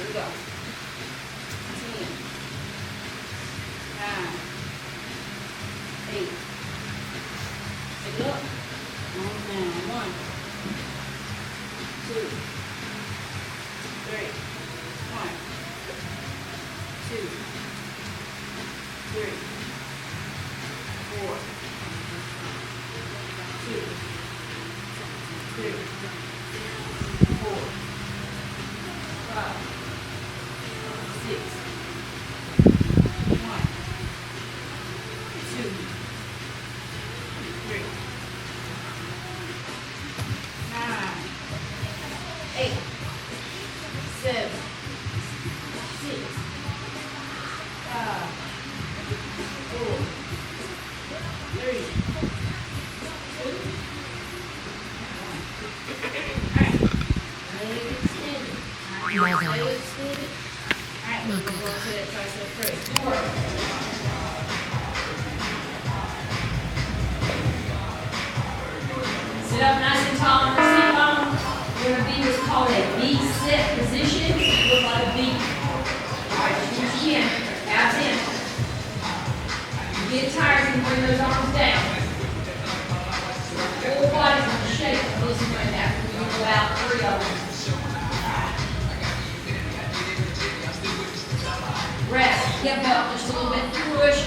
we go. 10, 9, 8. Take it up. On down. 1, 2, 3. 1, 2, 3, 4, 2, 3, 4, 5, 6, 1, 2, 3, 9, 8, 7, 6, 5, 4, 3, 2, 1. Leg extended. Leg extended. Alright, we're going to go to that tricep press. Sit up nice and tall on your seat bone. We're going to be what's called a V-sit position. Look like a V. Alright, just use your chin. Abs in. You get tired, you can bring those arms down. Your whole body's in the shape of this right now. We're going to go out 3 of them. Rest. Hip up just a little bit. Push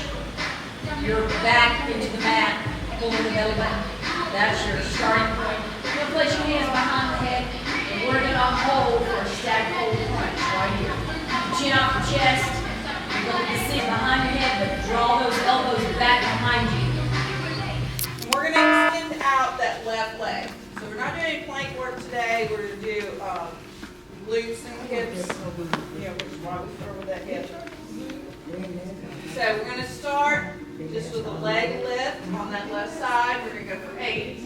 your back into the mat. Pull in the belly button. That's your starting point. You're going to place your hands behind the head, and we're going to hold for a static hold crunch right here. Chin off the chest. You're going to sit behind your head, but draw those elbows back behind you. We're going to extend out that left leg. So we're not doing any plank work today. We're going to do glutes and hips. Yeah, which is why we start with that hip. So we're going to start just with a leg lift on that left side. We're going to go for 8.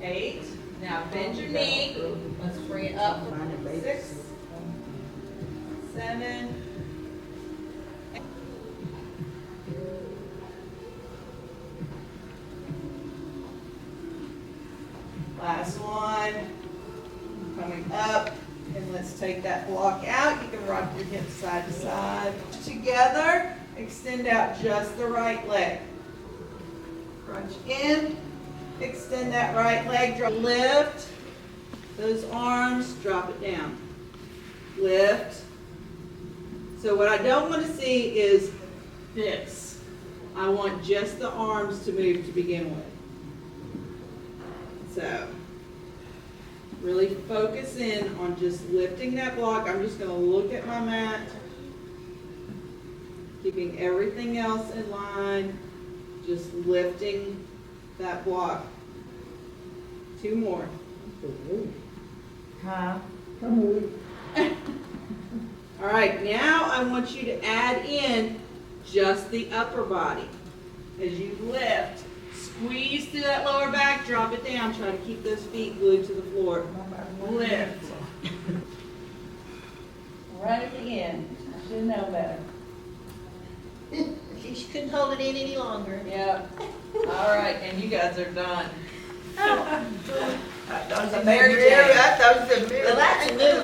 8. Now bend your knee. Let's bring it up. 6, 7. Last one. Coming up. And let's take that block out. You can rock your hips side to side. Together. Extend out just the right leg. Crunch in. Extend that right leg. Lift those arms. Drop it down. Lift. So what I don't want to see is this. I want just the arms to move to begin with. So really focus in on just lifting that block. I'm just going to look at my mat. Keeping everything else in line. Just lifting that block. 2 more. Huh? All right, now I want you to add in just the upper body. As you lift, squeeze through that lower back, drop it down. Try to keep those feet glued to the floor. Lift. Right at the end. I should know better. She couldn't hold it in any longer. Yep. All right, and you guys are done. That was a Mary Jane. That was a Mary. Well, that's new.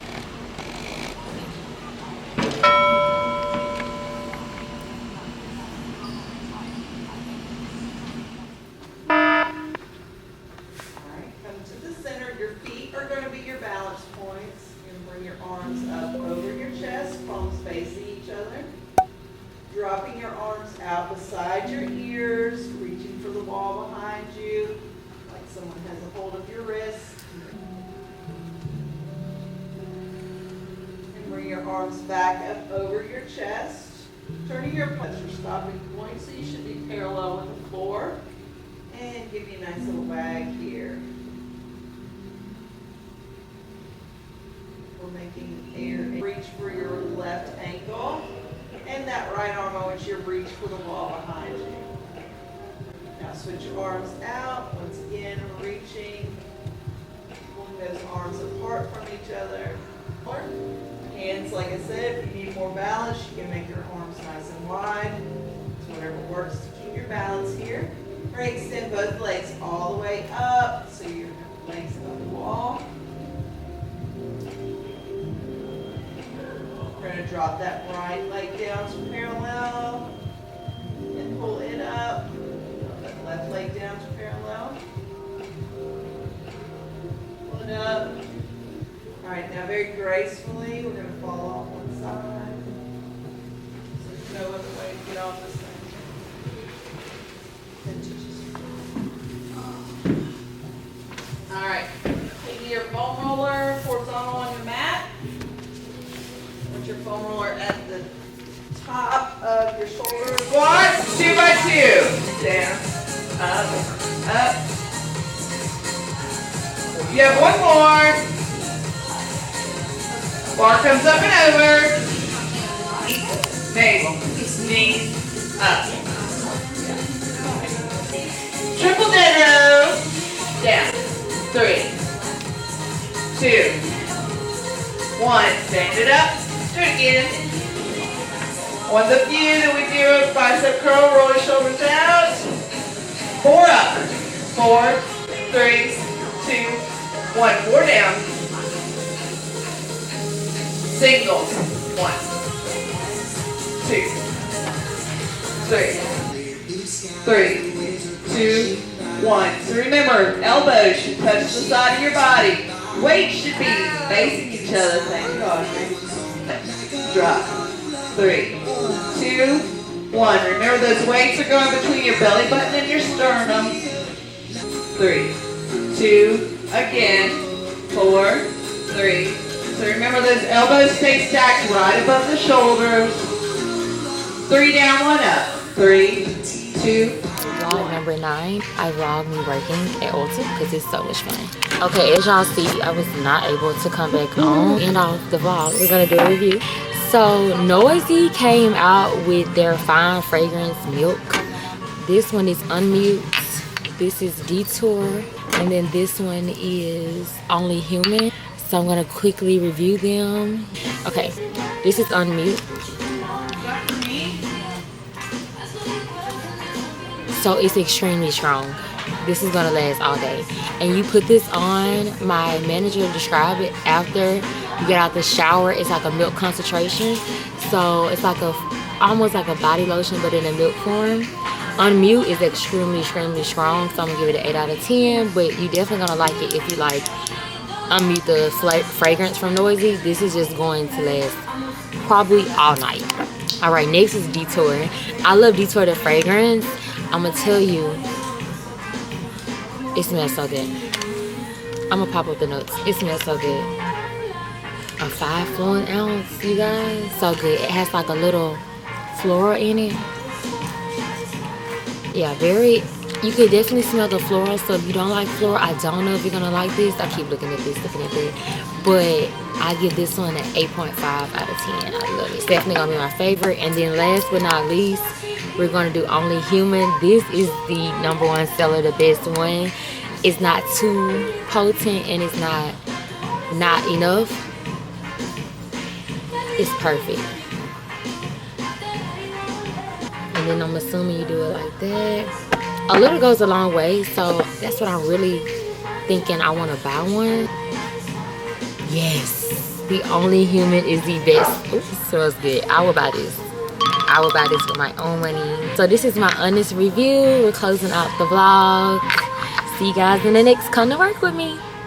Dropping your arms out beside your ears, reaching for the wall behind you, like someone has a hold of your wrist. And bring your arms back up over your chest. Turning your stopping point, so you should be parallel with the floor. And give you a nice little wag here. We're making air. Reach for your left ankle. And that right arm, I want you to reach for the wall behind you. Now switch your arms out. Once again, reaching. Pulling those arms apart from each other. Hands, like I said, if you need more balance, you can make your arms nice and wide. So whatever works to keep your balance here. We're going to extend both legs all the way up, so your legs above the wall. We're going to drop that right leg down to parallel and pull it up. Drop that left leg down to parallel. Pull it up. All right, now very gracefully, we're going to fall off one side. So there's no other way to get off this thing. All right, take your foam roller horizontal on your mat. Put your foam roller at the top of your shoulder. Squats, 2 by 2. Down, up. You have one more. Bar comes up and over. Knee, up. Triple dead row. Down. 3, 2, 1. Stand it up. Do it again. On the few that we do a bicep curl, roll your shoulders out. 4 up. 4, 3, 2, 1. 4 down. Singles. 1, 2, 3, 2, 1. So remember, elbows should touch the side of your body. Weights should be facing each other. Thank you, Audrey. Drop. 3, 2, 1. Remember those weights are going between your belly button and your sternum. 3, 2, again. 4, 3. So remember those elbows stay stacked right above the shoulders. 3 down, 1 up. 3, 2. Vlog number 9, I vlogged me working at Ulta because it's so much fun. Okay, as y'all see, I was not able to come back on and off the vlog. We're gonna do a review. So Noisy came out with their Fine Fragrance Milk. This one is Unmute. This is Detour. And then this one is Only Human. So I'm gonna quickly review them. Okay, this is Unmute. So it's extremely strong. This is gonna last all day. And you put this on, my manager described it after you get out the shower. It's like a milk concentration. So it's like almost like a body lotion, but in a milk form. Unmute is extremely strong. So I'm gonna give it an 8 out of 10, but you definitely gonna like it if you like Unmute the fragrance from Noisy. This is just going to last probably all night. All right, next is Detour. I love Detour the fragrance. I'm gonna tell you, it smells so good. I'm gonna pop up the notes. It smells so good. A 5 fluid ounce, you guys. So good. It has like a little floral in it. Yeah, you could definitely smell the floral. So if you don't like floral, I don't know if you're gonna like this. I keep looking at this. But I give this one an 8.5 out of 10. I love it. It's definitely gonna be my favorite. And then last but not least, we're gonna do Only Human. This is the #1 seller, the best one. It's not too potent and it's not enough. It's perfect. And then I'm assuming you do it like that. A little goes a long way, so that's what I'm really thinking. I want to buy one. Yes, the Only Human is the best. Ooh, smells good. I will buy this. I will buy this with my own money. So this is my honest review. We're closing out the vlog. See you guys in the next. Come to work with me.